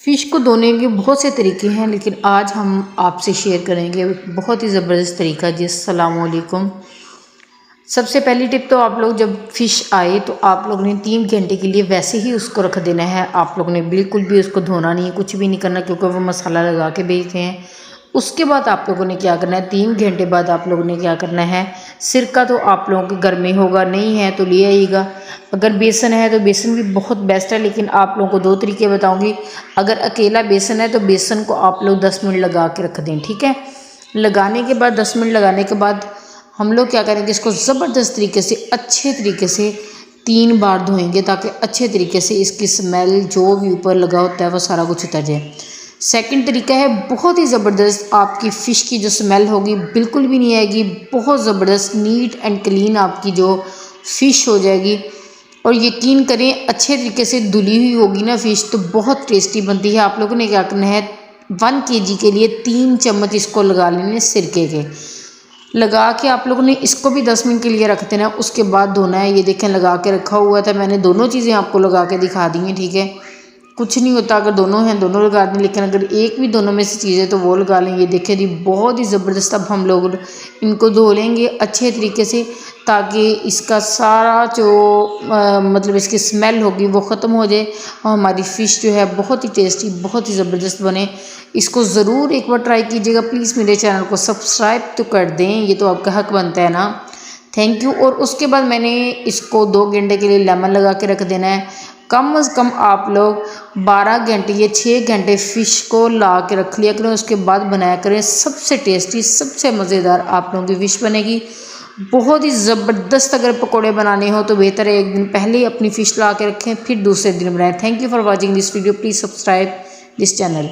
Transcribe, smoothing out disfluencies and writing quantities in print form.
Fish को धोने के बहुत से तरीके हैं, लेकिन आज हम आपसे शेयर करेंगे बहुत ही ज़बरदस्त तरीका जी। अस्सलाम वालेकुम। सबसे पहली टिप तो आप लोग जब फ़िश आए तो आप लोग ने 3 घंटे के लिए वैसे ही उसको रख देना है। आप लोग ने बिल्कुल भी उसको धोना नहीं है, कुछ भी नहीं करना, क्योंकि वो मसाला लगा के बेचते हैं। उसके बाद आप लोगों ने क्या करना है, 3 घंटे बाद आप लोगों ने क्या करना है, सिरका तो आप लोगों के घर में होगा, नहीं है तो ले आइएगा। अगर बेसन है तो बेसन भी बहुत बेस्ट है, लेकिन आप लोगों को 2 तरीके बताऊंगी। अगर अकेला बेसन है तो बेसन को आप लोग 10 मिनट लगा के रख दें, ठीक है। लगाने के बाद 10 मिनट लगाने के बाद हम लोग क्या करेंगे, इसको ज़बरदस्त तरीके से अच्छे तरीके से 3 बार धोएंगे, ताकि अच्छे तरीके से इसकी स्मेल जो भी ऊपर लगा होता है वो सारा कुछ उतर जाए। सेकंड तरीका है बहुत ही ज़बरदस्त, आपकी फ़िश की जो स्मेल होगी बिल्कुल भी नहीं आएगी, बहुत ज़बरदस्त नीट एंड क्लीन आपकी जो फ़िश हो जाएगी। और यकीन करें अच्छे तरीके से धुली हुई होगी ना फ़िश तो बहुत टेस्टी बनती है। आप लोगों ने क्या करना है, 1 kg के लिए 3 चम्मच इसको लगा लेने सिरके के। लगा के आप लोगों ने इसको भी 10 मिनट के लिए रख देना, उसके बाद धोना है। ये देखें लगा के रखा हुआ था मैंने, दोनों चीज़ें आपको लगा के दिखा दी हैं, ठीक है। कुछ नहीं होता अगर दोनों हैं दोनों लगा दें, लेकिन अगर एक भी दोनों में से चीज़ें तो वो लगा लें। ये देखें जी बहुत ही ज़बरदस्त। अब हम लोग इनको धो लेंगे अच्छे तरीके से, ताकि इसका सारा जो मतलब इसकी स्मेल होगी वो ख़त्म हो जाए और हमारी फ़िश जो है बहुत ही टेस्टी बहुत ही ज़बरदस्त बने। इसको ज़रूर एक बार ट्राई कीजिएगा। प्लीज़ मेरे चैनल को सब्सक्राइब तो कर दें, ये तो आपका हक बनता है ना। Thank you. और उसके बाद मैंने इसको 2 घंटे के लिए लेमन लगा के रख देना है। कम से कम आप लोग 12 घंटे या 6 घंटे फ़िश को ला के रख लिया करें, उसके बाद बनाया करें। सबसे टेस्टी सबसे मज़ेदार आप लोगों की फ़िश बनेगी, बहुत ही ज़बरदस्त। अगर पकोड़े बनाने हो तो बेहतर है एक दिन पहले ही अपनी फ़िश ला के रखें, फिर दूसरे दिन बनाएं। Thank you for watching this video. Please subscribe this channel.